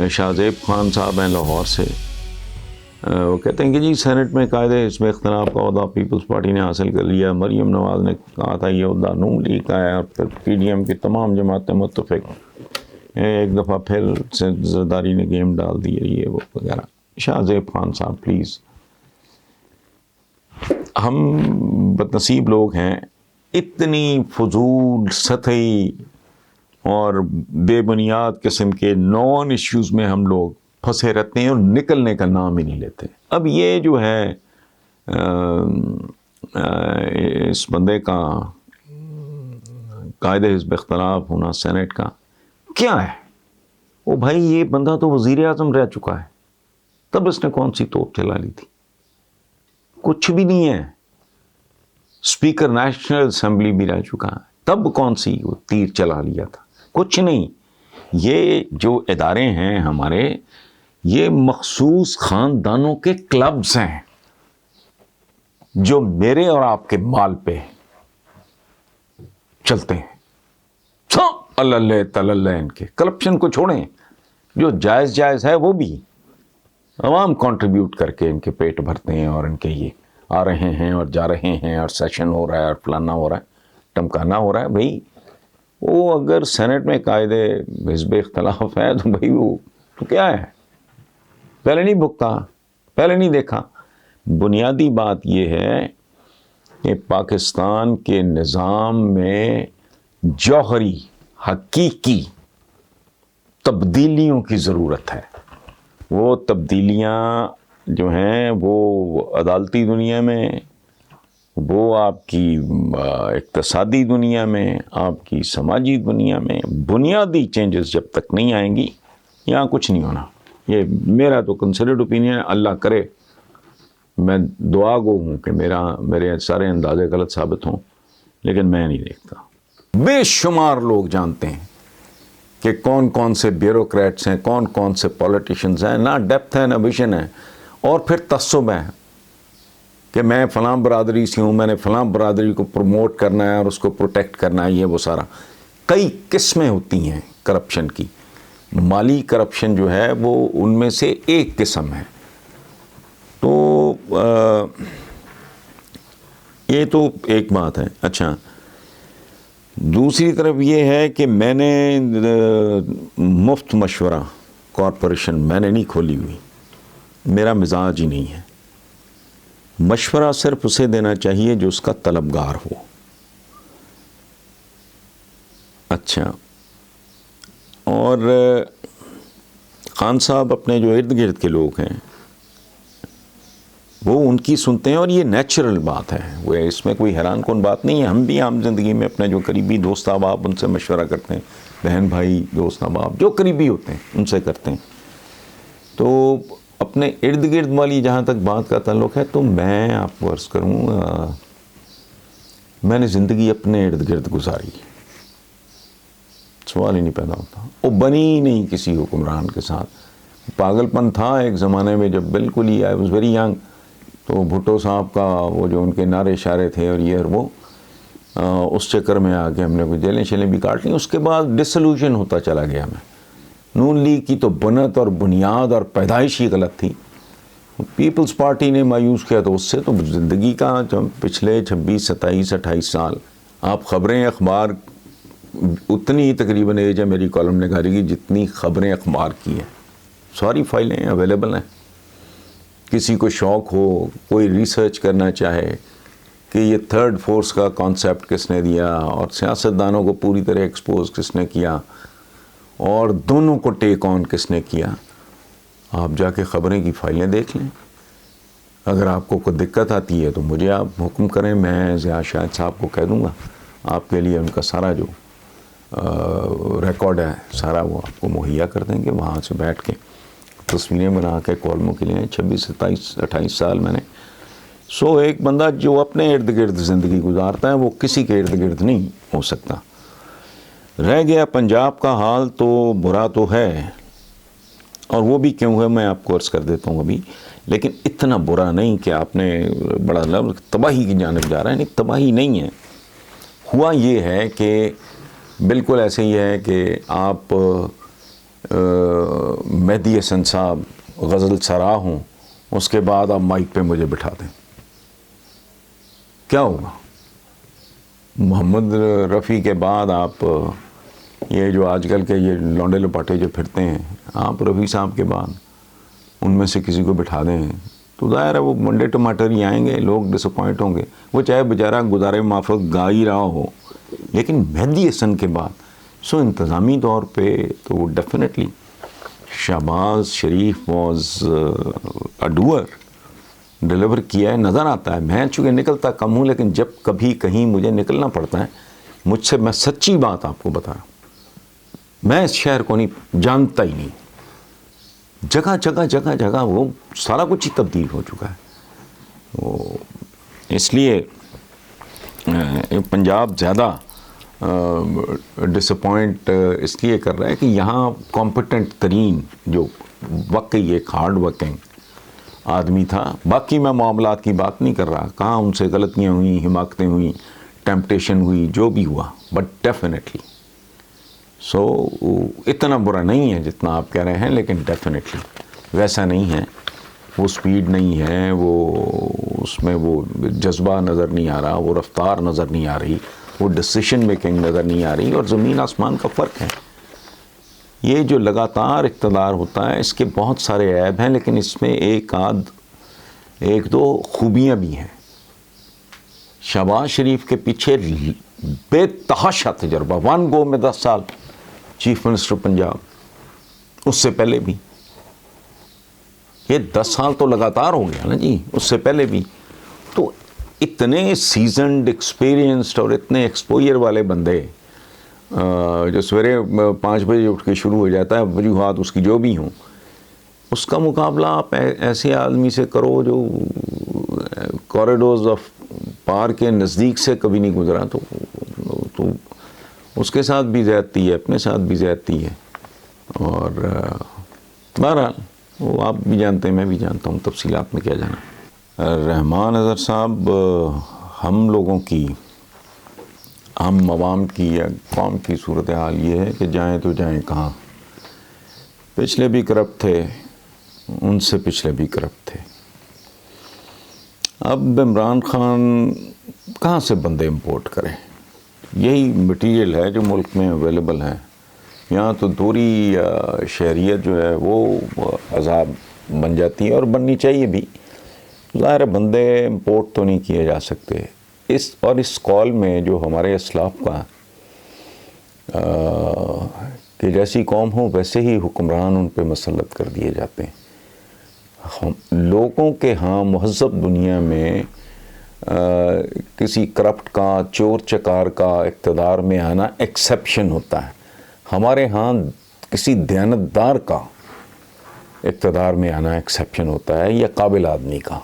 شاہزیب خان صاحب ہیں لاہور سے، وہ کہتے ہیں کہ جی سینٹ میں قاعدے اس میں اختلاف کا عہدہ پیپلز پارٹی نے حاصل کر لیا، مریم نواز نے کہا تھا یہ عہدہ نون لیگ کا ہے، اور پھر پی ڈی ایم کی تمام جماعتیں متفق، ایک دفعہ پھر زرداری نے گیم ڈال دی یہ وہ وغیرہ۔ شاہزیب خان صاحب پلیز، ہم بدنصیب لوگ ہیں، اتنی فضول سطحی اور بے بنیاد قسم کے نان ایشوز میں ہم لوگ پھنسے رہتے ہیں اور نکلنے کا نام ہی نہیں لیتے۔ اب یہ جو ہے اس بندے کا قائد حزب اختلاف ہونا سینٹ کا کیا ہے؟ وہ بھائی یہ بندہ تو وزیر اعظم رہ چکا ہے، تب اس نے کون سی توپ چلا لی تھی؟ کچھ بھی نہیں ہے۔ اسپیکر نیشنل اسمبلی بھی رہ چکا ہے، تب کون سی وہ تیر چلا لیا تھا؟ کچھ نہیں۔ یہ جو ادارے ہیں ہمارے، یہ مخصوص خاندانوں کے کلبز ہیں جو میرے اور آپ کے مال پہ چلتے ہیں۔ اللہ تلل ان کے کرپشن کو چھوڑیں، جو جائز ہے وہ بھی عوام کنٹریبیوٹ کر کے ان کے پیٹ بھرتے ہیں، اور ان کے یہ آ رہے ہیں اور جا رہے ہیں اور سیشن ہو رہا ہے اور فلانا ہو رہا ہے، ٹمکانا ہو رہا ہے۔ بھائی وہ اگر سینٹ میں قائد حزب اختلاف ہے تو بھائی وہ تو کیا ہے؟ پہلے نہیں بھگتا، پہلے نہیں دیکھا۔ بنیادی بات یہ ہے کہ پاکستان کے نظام میں جوہری حقیقی تبدیلیوں کی ضرورت ہے۔ وہ تبدیلیاں جو ہیں وہ عدالتی دنیا میں، وہ آپ کی اقتصادی دنیا میں، آپ کی سماجی دنیا میں بنیادی چینجز جب تک نہیں آئیں گی یہاں کچھ نہیں ہونا۔ یہ میرا تو کنسیڈرڈ اوپینین ہے۔ اللہ کرے، میں دعا گو ہوں کہ میرے سارے اندازے غلط ثابت ہوں، لیکن میں نہیں دیکھتا۔ بے شمار لوگ جانتے ہیں کہ کون کون سے بیوروکریٹس ہیں، کون کون سے پولیٹیشنز ہیں، نہ ڈیپتھ ہے نہ ویژن ہے، اور پھر تعصب ہے کہ میں فلاں برادری سے ہوں، میں نے فلاں برادری کو پروموٹ کرنا ہے اور اس کو پروٹیکٹ کرنا ہے، یہ وہ سارا۔ کئی قسمیں ہوتی ہیں کرپشن کی۔ مالی کرپشن جو ہے وہ ان میں سے ایک قسم ہے۔ تو یہ تو ایک بات ہے۔ اچھا، دوسری طرف یہ ہے کہ میں نے مفت مشورہ کارپوریشن میں نے نہیں کھولی ہوئی، میرا مزاج ہی نہیں ہے۔ مشورہ صرف اسے دینا چاہیے جو اس کا طلبگار ہو۔ اچھا، اور خان صاحب اپنے جو ارد گرد کے لوگ ہیں وہ ان کی سنتے ہیں، اور یہ نیچرل بات ہے، وہ اس میں کوئی حیران کن بات نہیں ہے۔ ہم بھی عام زندگی میں اپنے جو قریبی دوست احباب ان سے مشورہ کرتے ہیں، بہن بھائی دوست احباب جو قریبی ہوتے ہیں ان سے کرتے ہیں۔ تو اپنے ارد گرد والی جہاں تک بات کا تعلق ہے، تو میں آپ کو عرض کروں، میں نے زندگی اپنے ارد گرد گزاری، سوال ہی نہیں پیدا ہوتا۔ وہ بنی ہی نہیں کسی حکمران کے ساتھ۔ پاگل پن تھا ایک زمانے میں جب بالکل ہی آئی واز ویری ینگ، تو بھٹو صاحب کا وہ جو ان کے نعرے اشارے تھے اور یہ اور وہ، اس چکر میں آ کے ہم نے کوئی جیلیں شیلیں بھی کاٹ لیں۔ اس کے بعد ڈسلوژن ہوتا چلا گیا میں۔ نون لیگ کی تو بنت اور بنیاد اور پیدائش ہی غلط تھی۔ پیپلز پارٹی نے مایوس کیا، تو اس سے تو زندگی کا جو پچھلے 26 27 28 سال آپ خبریں اخبار، اتنی تقریباً ایج ہے میری کالم نگاری کی جتنی خبریں اخبار کی ہیں، ساری فائلیں اویلیبل ہیں۔ کسی کو شوق ہو، کوئی ریسرچ کرنا چاہے کہ یہ تھرڈ فورس کا کانسیپٹ کس نے دیا، اور سیاستدانوں کو پوری طرح ایکسپوز کس نے کیا، اور دونوں کو ٹیک آن کس نے کیا، آپ جا کے خبریں کی فائلیں دیکھ لیں۔ اگر آپ کو کوئی دقت آتی ہے تو مجھے آپ حکم کریں، میں ضیاء شاہد صاحب کو کہہ دوں گا، آپ کے لیے ان کا سارا جو ریکارڈ ہے سارا وہ آپ کو مہیا کر دیں گے۔ وہاں سے بیٹھ کے تصویریں بنا کے کالموں کے لیے 26 27 28 سال میں نے۔ سو ایک بندہ جو اپنے ارد گرد زندگی گزارتا ہے وہ کسی کے ارد گرد نہیں ہو سکتا۔ رہ گیا پنجاب کا حال، تو برا تو ہے، اور وہ بھی کیوں ہے میں آپ کو عرض کر دیتا ہوں ابھی، لیکن اتنا برا نہیں کہ آپ نے بڑا لفظ تباہی کی جانب جا رہا ہے۔ نہیں، تباہی نہیں ہے۔ ہوا یہ ہے کہ بالکل ایسے ہی ہے کہ آپ مہدی حسن صاحب غزل سرا ہوں، اس کے بعد آپ مائک پہ مجھے بٹھا دیں، کیا ہوگا؟ محمد رفیع کے بعد آپ یہ جو آج کل کے یہ لونڈے لپاٹے جو پھرتے ہیں، آپ رفیع صاحب کے بعد ان میں سے کسی کو بٹھا دیں تو ظاہر ہے وہ منڈے ٹماٹر ہی آئیں گے، لوگ ڈس اپوائنٹ ہوں گے، وہ چاہے بیچارہ گزارے مافرت گا ہی رہا ہو، لیکن مہدی حسن کے بعد سو انتظامی طور پہ تو definitely Shehbaz Sharif was a doer, deliver کیا ہے، نظر آتا ہے۔ میں چونکہ نکلتا کم ہوں، لیکن جب کبھی کہیں مجھے نکلنا پڑتا ہے، مجھ سے، میں سچی بات آپ کو بتا رہا ہوں، میں اس شہر کو نہیں جانتا ہی نہیں، جگہ جگہ جگہ جگہ وہ سارا کچھ ہی تبدیل ہو چکا ہے۔ اس لیے پنجاب زیادہ ڈس اپوائنٹ اس لیے کر رہا ہے کہ یہاں کمپٹنٹ ترین جو واقعی ایک ہارڈ ورکنگ آدمی تھا، باقی میں معاملات کی بات نہیں کر رہا، کہاں ان سے غلطیاں ہوئیں، حماقتیں ہوئیں، ٹیمپٹیشن ہوئی، جو بھی ہوا، بٹ ڈیفینیٹلی سو اتنا برا نہیں ہے جتنا آپ کہہ رہے ہیں، لیکن ڈیفینیٹلی ویسا نہیں ہے، وہ سپیڈ نہیں ہے، وہ اس میں وہ جذبہ نظر نہیں آ رہا، وہ رفتار نظر نہیں آ رہی، وہ ڈسیشن میکنگ نظر نہیں آ رہی، اور زمین آسمان کا فرق ہے۔ یہ جو لگاتار اقتدار ہوتا ہے، اس کے بہت سارے عیب ہیں، لیکن اس میں ایک دو خوبیاں بھی ہیں۔ شہباز شریف کے پیچھے بے تحاشا تجربہ، 1 گو میں 10 سال چیف منسٹر پنجاب، اس سے پہلے بھی یہ 10 سال تو لگاتار ہو گیا نا جی، اس سے پہلے بھی تو اتنے سیزنڈ ایکسپیرینسڈ اور اتنے ایکسپوئر والے بندے، جو سویرے 5 بجے اٹھ کے شروع ہو جاتا ہے، وجوہات اس کی جو بھی ہوں، اس کا مقابلہ آپ ایسے آدمی سے کرو جو کوریڈورز آف پار کے نزدیک سے کبھی نہیں گزرا، تو اس کے ساتھ بھی زیادتی ہے، اپنے ساتھ بھی زیادتی ہے۔ اور بہرحال وہ آپ بھی جانتے ہیں، میں بھی جانتا ہوں، تفصیلات میں کیا جانا۔ رحمان اظہر صاحب، ہم لوگوں کی، ہم عوام کی یا قوم کی صورتحال یہ ہے کہ جائیں تو جائیں کہاں؟ پچھلے بھی کرپٹ تھے، ان سے پچھلے بھی کرپٹ تھے، اب عمران خان کہاں سے بندے امپورٹ کریں؟ یہی مٹیریل ہے جو ملک میں اویلیبل ہے، یہاں تو دوری شہریت جو ہے وہ عذاب بن جاتی ہے، اور بننی چاہیے بھی، ظاہر بندے امپورٹ تو نہیں کیے جا سکتے۔ اس کال میں جو ہمارے اسلاف کا کہ جیسی قوم ہو ویسے ہی حکمران ان پہ مسلط کر دیے جاتے ہیں۔ لوگوں کے ہاں مہذب دنیا میں کسی کرپٹ کا، چور چکار کا اقتدار میں آنا ایکسیپشن ہوتا ہے، ہمارے ہاں کسی دیانتدار کا اقتدار میں آنا ایکسیپشن ہوتا ہے، یا قابل آدمی کا۔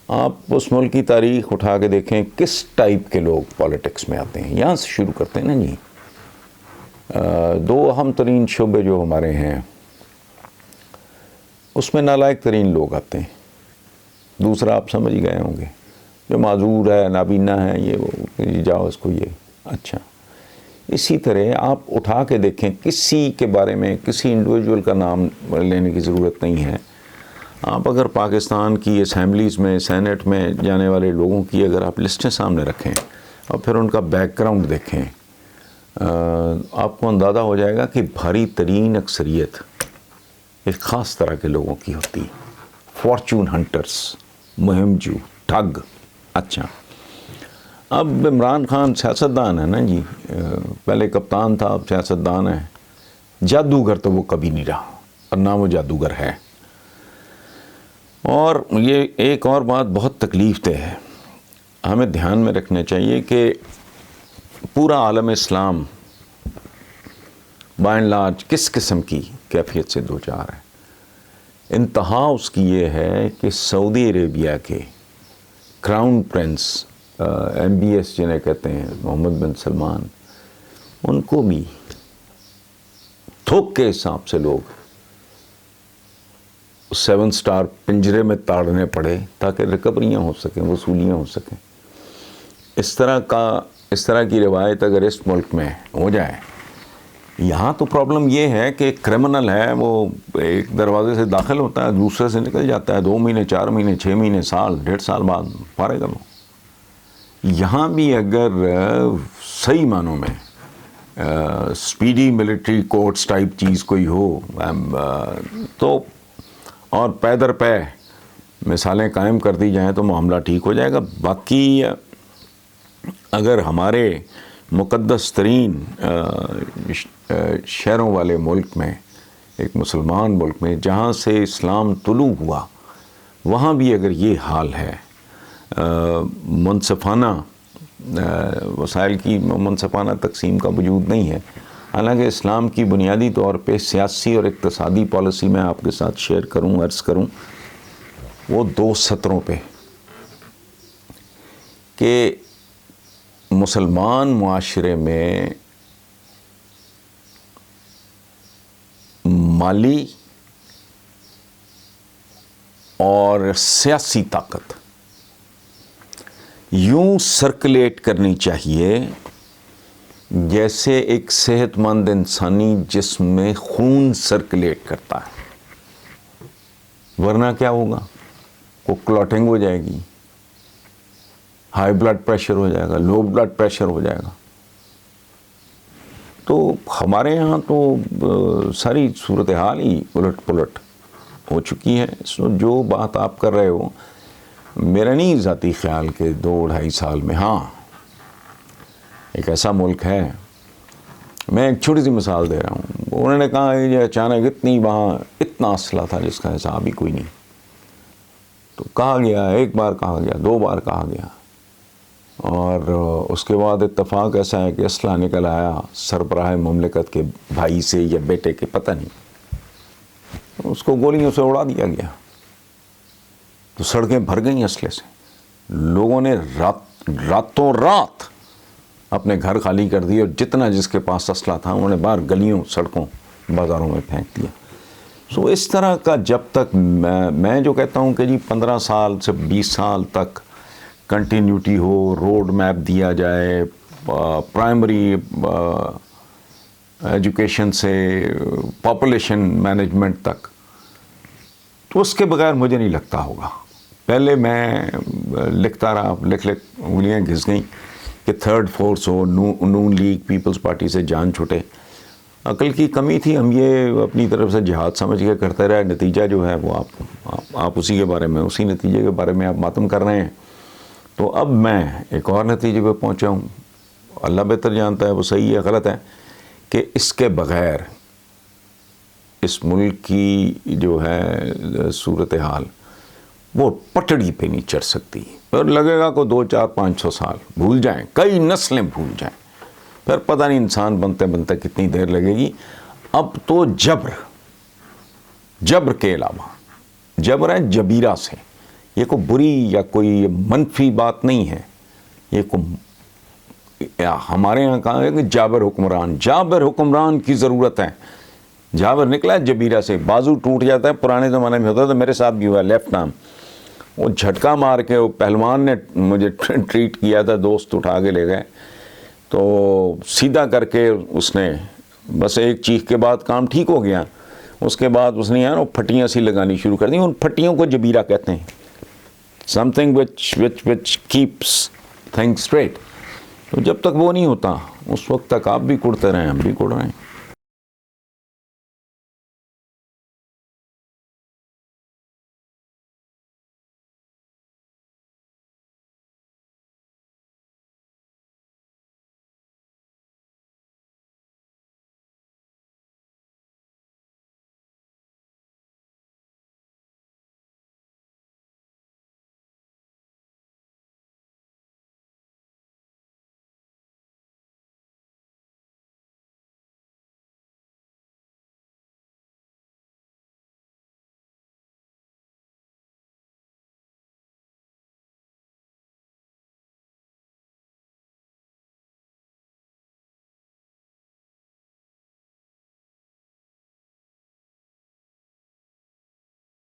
آپ اس ملک کی تاریخ اٹھا کے دیکھیں، کس ٹائپ کے لوگ پالیٹکس میں آتے ہیں، یہاں سے شروع کرتے ہیں نا جی۔ 2 اہم ترین شعبے جو ہمارے ہیں، اس میں نالائق ترین لوگ آتے ہیں۔ دوسرا آپ سمجھ گئے ہوں گے، جو معذور ہے، نابینا ہے، یہ جاؤ اس کو، یہ اچھا۔ اسی طرح آپ اٹھا کے دیکھیں، کسی کے بارے میں کسی انڈیویجول کا نام لینے کی ضرورت نہیں ہے، آپ اگر پاکستان کی اسمبلیز میں، سینٹ میں جانے والے لوگوں کی اگر آپ لسٹیں سامنے رکھیں اور پھر ان کا بیک گراؤنڈ دیکھیں، آپ کو اندازہ ہو جائے گا کہ بھاری ترین اکثریت ایک خاص طرح کے لوگوں کی ہوتی، فارچون ہنٹرز، مہم جو، ٹھگ۔ اچھا، اب عمران خان سیاستدان ہے نا جی، پہلے کپتان تھا، اب سیاستدان ہے، جادوگر تو وہ کبھی نہیں رہا، اور نہ وہ جادوگر ہے۔ اور یہ ایک اور بات بہت تکلیف دہ ہے، ہمیں دھیان میں رکھنا چاہیے کہ پورا عالم اسلام بائی اینڈ لارج کس قسم کی کیفیت سے دوچار ہے۔ انتہا اس کی یہ ہے کہ سعودی عربیہ کے کراؤن پرنس، MBS جنہیں کہتے ہیں، محمد بن سلمان، ان کو بھی تھوک کے حساب سے لوگ 7 سٹار پنجرے میں تاڑنے پڑے تاکہ ریکوریاں ہو سکیں، وصولیاں ہو سکیں۔ اس طرح کی روایت اگر اس ملک میں ہو جائے یہاں تو پرابلم یہ ہے کہ کرمنل ہے، وہ ایک دروازے سے داخل ہوتا ہے، دوسرے سے نکل جاتا ہے، 2 مہینے 4 مہینے 6 مہینے سال 1.5 سال بعد فارغ کرو. یہاں بھی اگر صحیح معنوں میں اسپیڈی ملٹری کورٹس ٹائپ چیز کوئی ہو تو اور پے در پے مثالیں قائم کر دی جائیں تو معاملہ ٹھیک ہو جائے گا. باقی اگر ہمارے مقدس ترین شہروں والے ملک میں، ایک مسلمان ملک میں جہاں سے اسلام طلوع ہوا، وہاں بھی اگر یہ حال ہے، منصفانہ وسائل کی منصفانہ تقسیم کا وجود نہیں ہے. حالانکہ اسلام کی بنیادی طور پہ سیاسی اور اقتصادی پالیسی میں آپ کے ساتھ شیئر کروں، عرض کروں، وہ 2 سطروں پہ کہ مسلمان معاشرے میں مالی اور سیاسی طاقت یوں سرکولیٹ کرنی چاہیے جیسے ایک صحت مند انسانی جسم میں خون سرکولیٹ کرتا ہے. ورنہ کیا ہوگا؟ وہ کلاٹنگ ہو جائے گی، ہائی بلڈ پریشر ہو جائے گا، لو بلڈ پریشر ہو جائے گا. تو ہمارے یہاں تو ساری صورتحال ہی الٹ پلٹ ہو چکی ہے. جو بات آپ کر رہے ہو، میرا نہیں ذاتی خیال کہ 2-2.5 سال میں، ہاں ایک ایسا ملک ہے، میں ایک چھوٹی سی مثال دے رہا ہوں. انہوں نے کہا کہ اچانک وہاں اتنا اسلحہ تھا جس کا حساب ہی کوئی نہیں. تو کہا گیا، ایک بار کہا گیا، 2 بار کہا گیا، اور اس کے بعد اتفاق ایسا ہے کہ اسلحہ نکل آیا سربراہ مملکت کے بھائی سے یا بیٹے کے، پتہ نہیں، اس کو گولیوں سے اڑا دیا گیا. تو سڑکیں بھر گئیں اسلحے سے. لوگوں نے راتوں رات اپنے گھر خالی کر دیے، اور جتنا جس کے پاس اسلحہ تھا انہوں نے باہر گلیوں، سڑکوں، بازاروں میں پھینک دیا. اس طرح کا جب تک میں جو کہتا ہوں کہ جی 15 سال سے 20 سال تک کنٹینیوٹی ہو، روڈ میپ دیا جائے پرائمری ایجوکیشن سے پاپولیشن مینجمنٹ تک، تو اس کے بغیر مجھے نہیں لگتا ہوگا. پہلے میں لکھتا رہا، لکھ انگلیاں گھس گئیں کہ 3rd فورس ہو، نون لیگ، پیپلز پارٹی سے جان چھوٹے. عقل کی کمی تھی، ہم یہ اپنی طرف سے جہاد سمجھ کے کرتے رہے. نتیجہ جو ہے وہ آپ اسی کے بارے میں، اسی نتیجے کے بارے میں آپ ماتم کر رہے ہیں. تو اب میں ایک اور نتیجے پہ پہنچا ہوں، اللہ بہتر جانتا ہے وہ صحیح ہے غلط ہے، کہ اس کے بغیر اس ملک کی جو ہے صورتحال وہ پٹڑی پہ نہیں چڑھ سکتی. اور لگے گا کو 200-400-500 سال بھول جائیں، کئی نسلیں بھول جائیں، پھر پتہ نہیں انسان بنتے بنتے کتنی دیر لگے گی. اب تو جبر کے علاوہ جبر ہے جبیرہ سے. یہ کوئی بری یا کوئی منفی بات نہیں ہے، یہ ہمارے یہاں کہا ہے کہ جابر حکمران کی ضرورت ہے. جابر نکلا ہے جبیرہ سے، بازو ٹوٹ جاتا ہے، پرانے زمانے میں ہوتا تھا، میرے ساتھ بھی ہوا، لیفٹ آرم، وہ جھٹکا مار کے، وہ پہلوان نے مجھے ٹریٹ کیا تھا، دوست اٹھا کے لے گئے تو سیدھا کر کے اس نے بس ایک چیخ کے بعد کام ٹھیک ہو گیا. اس کے بعد اس نے وہ پھٹیاں سی لگانی شروع کر دی. ان پھٹیوں کو جبیرہ کہتے ہیں، some thing which keeps things straight. تو جب تک وہ نہیں ہوتا اس وقت تک آپ بھی کڑتے رہیں، ہم بھی کڑ رہے ہیں.